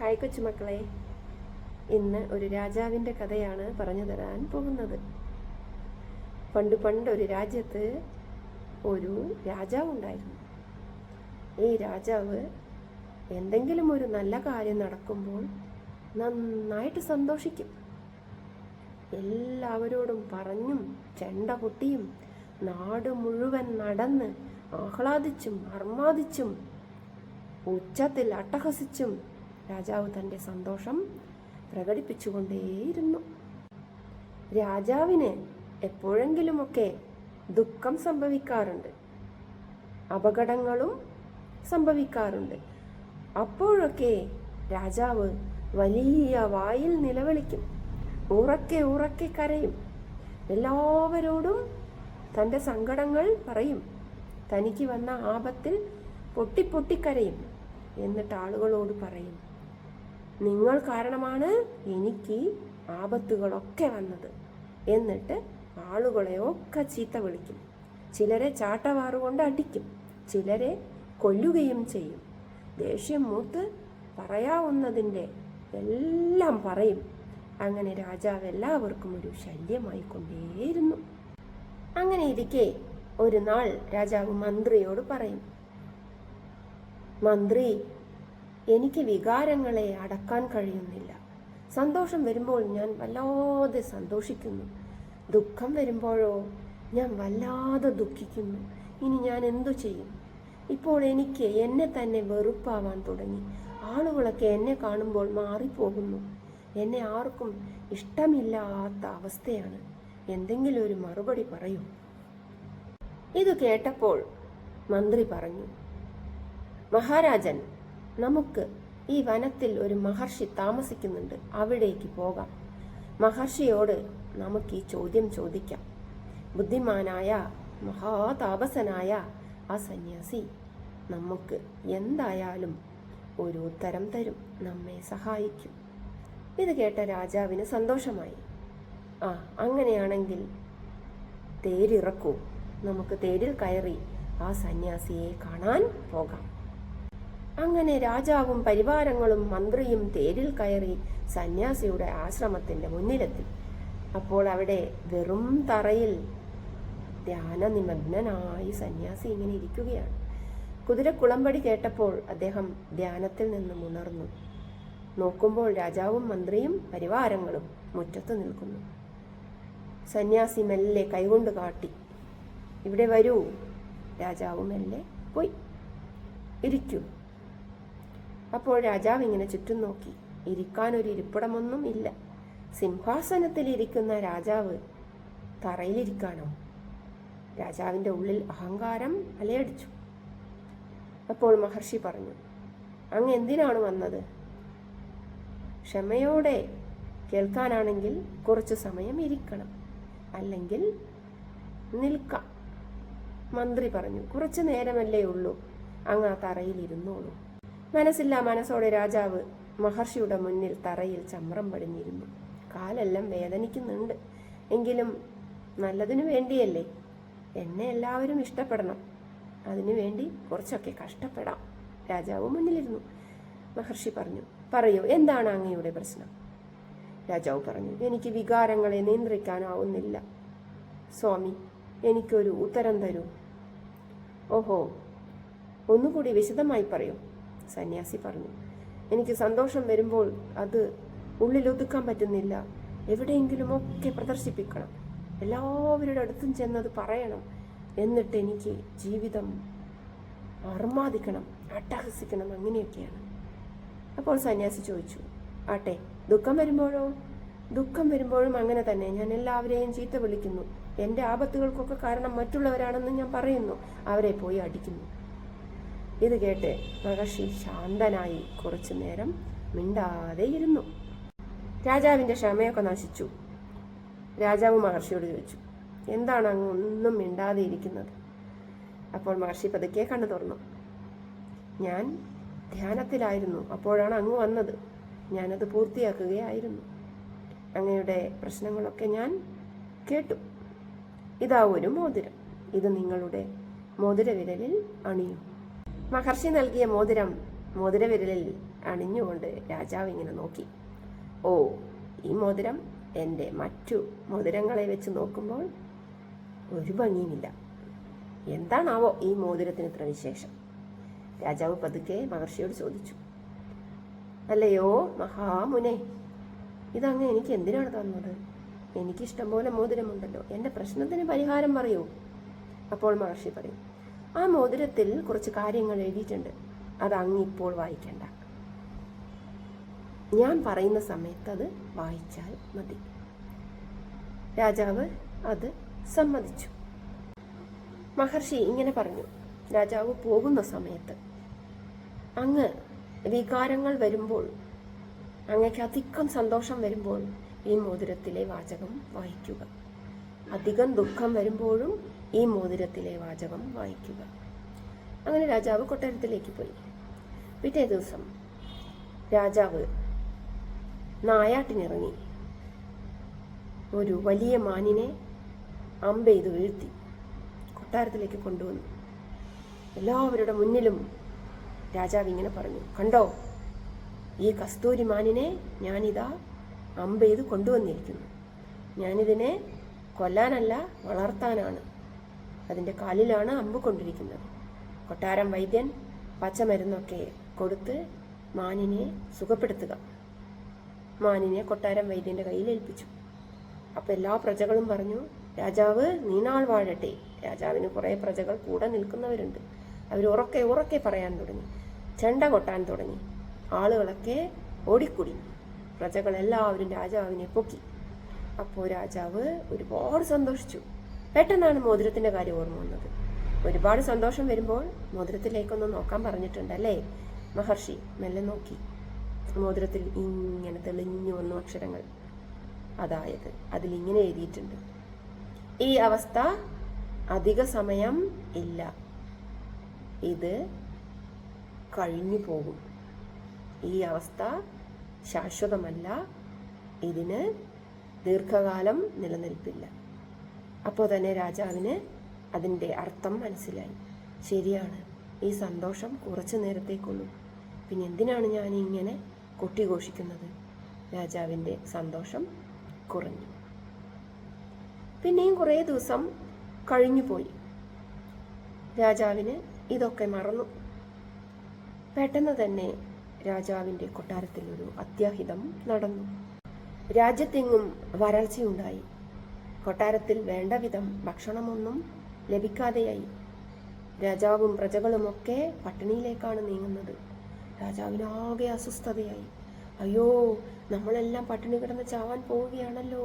Hi കൊച്ചുമക്കളെ, ഇന്ന് ഒരു രാജാവിൻ്റെ കഥയാണ് പറഞ്ഞു തരാൻ പോകുന്നത്. പണ്ടൊരു രാജ്യത്ത് ഒരു രാജാവുണ്ടായിരുന്നു. ഈ രാജാവ് എന്തെങ്കിലും ഒരു നല്ല കാര്യം നടക്കുമ്പോൾ നന്നായിട്ട് സന്തോഷിക്കും. എല്ലാവരോടും പറഞ്ഞും ചെണ്ട പൊട്ടിയും നാട് മുഴുവൻ നടന്ന് ആഹ്ലാദിച്ചും അർമാദിച്ചും ഉച്ചത്തിൽ അട്ടഹസിച്ചും രാജാവ് തൻ്റെ സന്തോഷം പ്രകടിപ്പിച്ചുകൊണ്ടേയിരുന്നു. രാജാവിന് എപ്പോഴെങ്കിലുമൊക്കെ ദുഃഖം സംഭവിക്കാറുണ്ട്, അപകടങ്ങളും സംഭവിക്കാറുണ്ട്. അപ്പോഴൊക്കെ രാജാവ് വലിയ വായിൽ നിലവിളിക്കും, ഉറക്കെ കരയും. എല്ലാവരോടും തൻ്റെ സങ്കടങ്ങൾ പറയും. തനിക്ക് വന്ന ആപത്തിൽ പൊട്ടിക്കരയും. എന്നിട്ട് ആളുകളോട് പറയും, നിങ്ങൾ കാരണമാണ് എനിക്ക് ആപത്തുകളൊക്കെ വന്നത്. എന്നിട്ട് ആളുകളെ ഒക്കെ ചീത്ത വിളിക്കും. ചിലരെ ചാട്ടവാറുകൊണ്ട് അടിക്കും, ചിലരെ കൊല്ലുകയും ചെയ്യും. ദേഷ്യം മൂത്ത് പറയാവുന്നതിൻ്റെ എല്ലാം പറയും. അങ്ങനെ രാജാവ് എല്ലാവർക്കും ഒരു ശല്യമായി കൊണ്ടേയിരുന്നു. അങ്ങനെ ഇരിക്കെ ഒരു നാൾ രാജാവ് മന്ത്രിയോട് പറയും, മന്ത്രി, എനിക്ക് വികാരങ്ങളെ അടക്കാൻ കഴിയുന്നില്ല. സന്തോഷം വരുമ്പോൾ ഞാൻ വല്ലാതെ സന്തോഷിക്കുന്നു, ദുഃഖം വരുമ്പോഴോ ഞാൻ വല്ലാതെ ദുഃഖിക്കുന്നു. ഇനി ഞാൻ എന്തു ചെയ്യും? ഇപ്പോൾ എനിക്ക് എന്നെ തന്നെ വെറുപ്പാവാൻ തുടങ്ങി. ആളുകളൊക്കെ എന്നെ കാണുമ്പോൾ മാറിപ്പോകുന്നു. എന്നെ ആർക്കും ഇഷ്ടമില്ലാത്ത അവസ്ഥയാണ്. എന്തെങ്കിലും ഒരു മറുപടി പറയൂ. ഇത് കേട്ടപ്പോൾ മന്ത്രി പറഞ്ഞു, മഹാരാജൻ, നമുക്ക് ഈ വനത്തിൽ ഒരു മഹർഷി താമസിക്കുന്നുണ്ട്, അവിടേക്ക് പോകാം. മഹർഷിയോട് നമുക്ക് ഈ ചോദ്യം ചോദിക്കാം. ബുദ്ധിമാനായ മഹാതാപസനായ ആ സന്യാസി നമുക്ക് എന്തായാലും ഒരു ഉത്തരം തരും, നമ്മെ സഹായിക്കും. ഇത് കേട്ട രാജാവിന് സന്തോഷമായി. അങ്ങനെയാണെങ്കിൽ തേരിറക്കൂ, നമുക്ക് തേരിൽ കയറി ആ സന്യാസിയെ കാണാൻ പോകാം. അങ്ങനെ രാജാവും പരിവാരങ്ങളും മന്ത്രിയും തേരിൽ കയറി സന്യാസിയുടെ ആശ്രമത്തിന്റെ മുന്നിലെത്തി. അപ്പോൾ അവിടെ വെറും തറയിൽ ധ്യാനനിമഗ്നനായി സന്യാസി ഇങ്ങനെ ഇരിക്കുകയാണ്. കുതിരക്കുളമ്പടി കേട്ടപ്പോൾ അദ്ദേഹം ധ്യാനത്തിൽ നിന്നും ഉണർന്നു. നോക്കുമ്പോൾ രാജാവും മന്ത്രിയും പരിവാരങ്ങളും മുറ്റത്ത് നിൽക്കുന്നു. സന്യാസി മെല്ലെ കൈകൊണ്ട് കാട്ടി, ഇവിടെ വരൂ. രാജാവ് മെല്ലെ പോയി, ഇരിക്കൂ. അപ്പോൾ രാജാവ് ഇങ്ങനെ ചുറ്റും നോക്കി. ഇരിക്കാനൊരു ഇരിപ്പിടമൊന്നും ഇല്ല. സിംഹാസനത്തിൽ ഇരിക്കുന്ന രാജാവ് തറയിലിരിക്കാനോ? രാജാവിൻ്റെ ഉള്ളിൽ അഹങ്കാരം അലയടിച്ചു. അപ്പോൾ മഹർഷി പറഞ്ഞു, അങ്ങ് എന്തിനാണ് വന്നത്? ക്ഷമയോടെ കേൾക്കാനാണെങ്കിൽ കുറച്ചു സമയം ഇരിക്കണം, അല്ലെങ്കിൽ നിൽക്കാം. മന്ത്രി പറഞ്ഞു, കുറച്ചു നേരമല്ലേ ഉള്ളൂ, അങ്ങ് ആ തറയിൽ ഇരുന്നോളൂ. മനസ്സില്ലാ മനസ്സോടെ രാജാവ് മഹർഷിയുടെ മുന്നിൽ തറയിൽ ചമ്രം പടിഞ്ഞിരുന്നു. കാലെല്ലാം വേദനിക്കുന്നുണ്ട്. എങ്കിലും നല്ലതിനു വേണ്ടിയല്ലേ, എന്നെ എല്ലാവരും ഇഷ്ടപ്പെടണം, അതിനു വേണ്ടി കുറച്ചൊക്കെ കഷ്ടപ്പെടാം. രാജാവ് മുന്നിലിരുന്നു. മഹർഷി പറഞ്ഞു, പറയൂ, എന്താണ് അങ്ങയുടെ പ്രശ്നം? രാജാവ് പറഞ്ഞു, എനിക്ക് വികാരങ്ങളെ നിയന്ത്രിക്കാനാവുന്നില്ല. സ്വാമി, എനിക്കൊരു ഉത്തരം തരൂ. ഓഹോ, ഒന്നുകൂടി വിശദമായി പറയൂ. സന്യാസി പറഞ്ഞു, എനിക്ക് സന്തോഷം വരുമ്പോൾ അത് ഉള്ളിലൊതുക്കാൻ പറ്റുന്നില്ല. എവിടെയെങ്കിലുമൊക്കെ പ്രദർശിപ്പിക്കണം, എല്ലാവരുടെ അടുത്തും ചെന്നത് പറയണം. എന്നിട്ട് എനിക്ക് ജീവിതം അർമാദിക്കണം, അട്ടഹസിക്കണം, അങ്ങനെയൊക്കെയാണ്. അപ്പോൾ സന്യാസി ചോദിച്ചു, ആട്ടെ, ദുഃഖം വരുമ്പോഴോ? ദുഃഖം വരുമ്പോഴും അങ്ങനെ തന്നെ. ഞാൻ എല്ലാവരെയും ചീത്ത വിളിക്കുന്നു. എൻ്റെ ആപത്തുകൾക്കൊക്കെ കാരണം മറ്റുള്ളവരാണെന്ന് ഞാൻ പറയുന്നു, അവരെ പോയി അടിക്കുന്നു. ഇത് കേട്ട് മഹർഷി ശാന്തനായി കുറച്ചു നേരം മിണ്ടാതെ ഇരുന്നു. രാജാവിൻ്റെ ക്ഷമയൊക്കെ നശിച്ചു. രാജാവ് മഹർഷിയോട് ചോദിച്ചു, എന്താണ് അങ്ങ് ഒന്നും മിണ്ടാതെ ഇരിക്കുന്നത്? അപ്പോൾ മഹർഷി പതുക്കെ കണ്ണു തുറന്നു. ഞാൻ ധ്യാനത്തിലായിരുന്നു, അപ്പോഴാണ് അങ്ങ് വന്നത്. ഞാനത് പൂർത്തിയാക്കുകയായിരുന്നു. അങ്ങയുടെ പ്രശ്നങ്ങളൊക്കെ ഞാൻ കേട്ടു. ഇതാ ഒരു മോതിരം, ഇത് നിങ്ങളുടെ മോതിരവിരലിൽ അണിയൂ. മഹർഷി നൽകിയ മോതിരം മോതിരവിരലിൽ അണിഞ്ഞുകൊണ്ട് രാജാവ് ഇങ്ങനെ നോക്കി. ഓ, ഈ മോതിരം എൻ്റെ മറ്റു മോതിരങ്ങളെ വെച്ച് നോക്കുമ്പോൾ ഒരു ഭംഗിയുമില്ല. എന്താണാവോ ഈ മോതിരത്തിന് ഇത്ര വിശേഷം? രാജാവ് പതുക്കെ മഹർഷിയോട് ചോദിച്ചു. അല്ലയോ മഹാമുനെ, ഇതങ്ങ് എനിക്ക് എന്തിനാണ് തന്നത്? എനിക്കിഷ്ടം പോലെ മോതിരമുണ്ടല്ലോ, എൻ്റെ പ്രശ്നത്തിന് പരിഹാരം പറയൂ. അപ്പോൾ മഹർഷി പറയും, ആ മോതിരത്തിൽ കുറച്ച് കാര്യങ്ങൾ എഴുതിയിട്ടുണ്ട്, അത് അങ്ങ് ഇപ്പോൾ വായിക്കണ്ട. ഞാൻ പറയുന്ന സമയത്ത് അത് വായിച്ചാൽ മതി. രാജാവ് അത് സമ്മതിച്ചു. മഹർഷി ഇങ്ങനെ പറഞ്ഞു, രാജാവ് പോകുന്ന സമയത്ത് അങ്ങ് വികാരങ്ങൾ വരുമ്പോൾ, അങ്ങക്ക് അധികം സന്തോഷം വരുമ്പോൾ ഈ മോതിരത്തിലെ വാചകം വായിക്കുക. അധികം ദുഃഖം വരുമ്പോഴും ഈ മോതിരത്തിലെ വാചകം വായിക്കുക. അങ്ങനെ രാജാവ് കൊട്ടാരത്തിലേക്ക് പോയി. പിറ്റേ ദിവസം രാജാവ് നായാട്ടിനിറങ്ങി. ഒരു വലിയ മാനിനെ അമ്പെയ്ത് വീഴ്ത്തി കൊട്ടാരത്തിലേക്ക് കൊണ്ടുവന്നു. എല്ലാവരുടെ മുന്നിലും രാജാവ് ഇങ്ങനെ പറഞ്ഞു, കണ്ടോ, ഈ കസ്തൂരി മാനിനെ ഞാനിതാ അമ്പെയ്ത് കൊണ്ടുവന്നിരിക്കുന്നു. ഞാനിതിനെ കൊല്ലാനല്ല, വളർത്താനാണ്. അതിൻ്റെ കാലിലാണ് അമ്പ് കൊണ്ടിരിക്കുന്നത്. കൊട്ടാരം വൈദ്യൻ പച്ചമരുന്നൊക്കെ കൊടുത്ത് മാനിനെ സുഖപ്പെടുത്തുക. മാനിനെ കൊട്ടാരം വൈദ്യൻ്റെ കയ്യിൽ ഏൽപ്പിച്ചു. അപ്പോൾ എല്ലാ പ്രജകളും പറഞ്ഞു, രാജാവ് നീണാൾ വാഴട്ടെ. രാജാവിന് കുറേ പ്രജകൾ കൂടെ നിൽക്കുന്നവരുണ്ട്. അവർ ഉറക്കെ ഉറക്കെ പറയാൻ തുടങ്ങി, ചെണ്ട കൊട്ടാൻ തുടങ്ങി. ആളുകളൊക്കെ ഓടിക്കൂടി. പ്രജകളെല്ലാവരും രാജാവിനെ പൊക്കി. അപ്പോൾ രാജാവ് ഒരുപാട് സന്തോഷിച്ചു. പെട്ടെന്നാണ് മോതിരത്തിൻ്റെ കാര്യം ഓർമ്മ വന്നത്. ഒരുപാട് സന്തോഷം വരുമ്പോൾ മോതിരത്തിലേക്കൊന്ന് നോക്കാൻ പറഞ്ഞിട്ടുണ്ടല്ലേ? മഹർഷി മെല്ലെ നോക്കി. മോതിരത്തിൽ ഇങ്ങനെ തെളിഞ്ഞു വന്നു അക്ഷരങ്ങൾ. അതായത് അതിലിങ്ങനെ എഴുതിയിട്ടുണ്ട്, ഈ അവസ്ഥ അധിക സമയം ഇല്ല, ഇത് കഴിഞ്ഞു പോകും. ഈ അവസ്ഥ ശാശ്വതമല്ല, ഇതിന് ദീർഘകാലം നിലനിൽപ്പില്ല. അപ്പോൾ തന്നെ രാജാവിന് അതിൻ്റെ അർത്ഥം മനസ്സിലായി. ശരിയാണ്, ഈ സന്തോഷം കുറച്ചു നേരത്തേക്കുള്ളൂ, പിന്നെ എന്തിനാണ് ഞാൻ ഇങ്ങനെ കൊട്ടിഘോഷിക്കുന്നത്? രാജാവിൻ്റെ സന്തോഷം കുറഞ്ഞു. പിന്നെയും കുറേ ദിവസം കഴിഞ്ഞുപോയി. രാജാവിന് ഇതൊക്കെ മറന്നു. പെട്ടെന്ന് തന്നെ രാജാവിൻ്റെ കൊട്ടാരത്തിൽ ഒരു അത്യാഹിതം നടന്നു. രാജ്യത്തെങ്ങും വരൾച്ചയുണ്ടായി. കൊട്ടാരത്തിൽ വേണ്ട വിധം ഭക്ഷണമൊന്നും ലഭിക്കാതെയായി. രാജാവും പ്രജകളുമൊക്കെ പട്ടിണിയിലേക്കാണ് നീങ്ങുന്നത്. രാജാവിനാകെ അസ്വസ്ഥതയായി. അയ്യോ, നമ്മളെല്ലാം പട്ടിണി കിടന്ന് ചാവാൻ പോവുകയാണല്ലോ.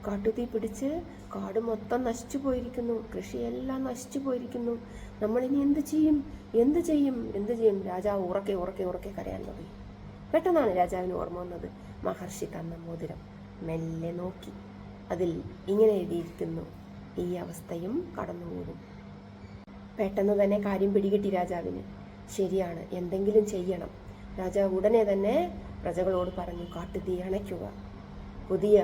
കാട്ടുതീ പിടിച്ച് കാട് മൊത്തം നശിച്ചു പോയിരിക്കുന്നു, കൃഷിയെല്ലാം നശിച്ചു പോയിരിക്കുന്നു. നമ്മളിനി എന്ത് ചെയ്യും, എന്ത് ചെയ്യും, എന്ത് ചെയ്യും? രാജാവ് ഉറക്കെ ഉറക്കെ ഉറക്കെ കരയാൻ തുടങ്ങി. പെട്ടെന്നാണ് രാജാവിന് ഓർമ്മ വന്നത്. മഹർഷി തന്ന മോതിരം മെല്ലെ നോക്കി. അതിൽ ഇങ്ങനെ എഴുതിയിരിക്കുന്നു, ഈ അവസ്ഥയും കടന്നുപോകും. പെട്ടെന്ന് തന്നെ കാര്യം പിടികിട്ടി രാജാവിന്. ശരിയാണ്, എന്തെങ്കിലും ചെയ്യണം. രാജാവ് ഉടനെ തന്നെ പ്രജകളോട് പറഞ്ഞു, കാട്ടുതീ അണയ്ക്കുക, പുതിയ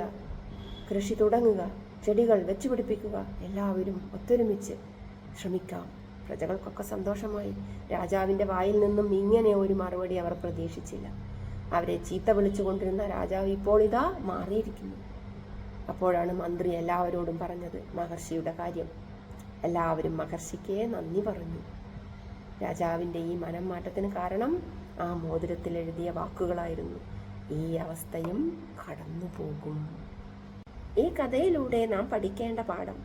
കൃഷി തുടങ്ങുക, ചെടികൾ വെച്ചുപിടിപ്പിക്കുക, എല്ലാവരും ഒത്തൊരുമിച്ച് ശ്രമിക്കാം. പ്രജകൾക്കൊക്കെ സന്തോഷമായി. രാജാവിൻ്റെ വായിൽ നിന്നും ഇങ്ങനെ ഒരു മറുപടി അവർ പ്രതീക്ഷിച്ചില്ല. അവരെ ചീത്ത വിളിച്ചുകൊണ്ടിരുന്ന രാജാവ് ഇപ്പോൾ ഇതാ മാറിയിരിക്കുന്നു. അപ്പോഴാണ് മന്ത്രി എല്ലാവരോടും പറഞ്ഞത് മഹർഷിയുടെ കാര്യം. എല്ലാവരും മഹർഷിക്ക് നന്ദി പറഞ്ഞു. രാജാവിൻ്റെ ഈ മനം മാറ്റത്തിന് കാരണം ആ മോതിരത്തിൽ എഴുതിയ വാക്കുകളായിരുന്നു, ഈ അവസ്ഥയും കടന്നു പോകും. ഈ കഥയിലൂടെ നാം പഠിക്കേണ്ട പാഠം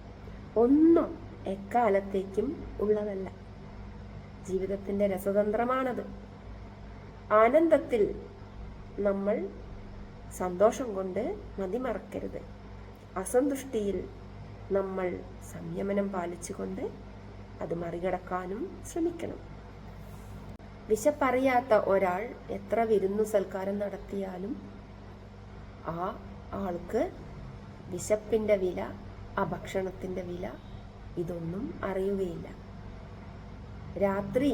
ഒന്നും എക്കാലത്തേക്കും ഉള്ളതല്ല. ജീവിതത്തിൻ്റെ രസതന്ത്രമാണത്. ആനന്ദത്തിൽ നമ്മൾ സന്തോഷം കൊണ്ട് മതിമറക്കരുത്. അസന്തുഷ്ടിയിൽ നമ്മൾ സംയമനം പാലിച്ചുകൊണ്ട് അത് മറികടക്കാനും ശ്രമിക്കണം. വിശപ്പറിയാത്ത ഒരാൾ എത്ര വിരുന്നു സൽക്കാരം നടത്തിയാലും ആ ആൾക്ക് വിശപ്പിൻ്റെ വില, ആ ഭക്ഷണത്തിൻ്റെ വില ഇതൊന്നും അറിയുകയില്ല. രാത്രി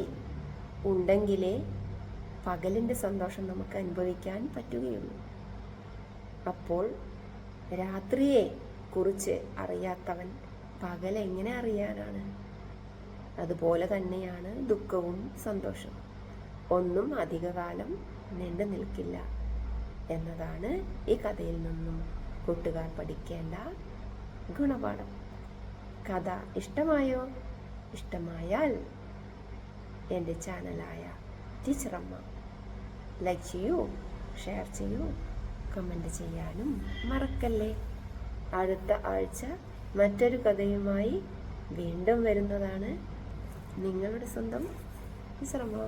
ഉണ്ടെങ്കിലേ പകലിൻ്റെ സന്തോഷം നമുക്ക് അനുഭവിക്കാൻ പറ്റുകയുള്ളൂ. അപ്പോൾ രാത്രിയെ കുറിച്ച് അറിയാത്തവൻ പകലെങ്ങനെ അറിയാനാണ്? അതുപോലെ തന്നെയാണ് ദുഃഖവും സന്തോഷവും. ഒന്നും അധികകാലം നീണ്ടു നിൽക്കില്ല എന്നതാണ് ഈ കഥയിൽ നിന്നും കൂട്ടുകാർ പഠിക്കേണ്ട ഗുണപാഠം. കഥ ഇഷ്ടമായോ? ഇഷ്ടമായാൽ എൻ്റെ ചാനലായ ടീച്ചറമ്മ ലൈക്ക് ചെയ്യൂ, ഷെയർ ചെയ്യൂ, കമൻറ്റ് ചെയ്യാനും മറക്കല്ലേ. അടുത്ത ആഴ്ച മറ്റൊരു കഥയുമായി വീണ്ടും വരുന്നതാണ് നിങ്ങളുടെ സ്വന്തം ടീച്ചറമ്മ.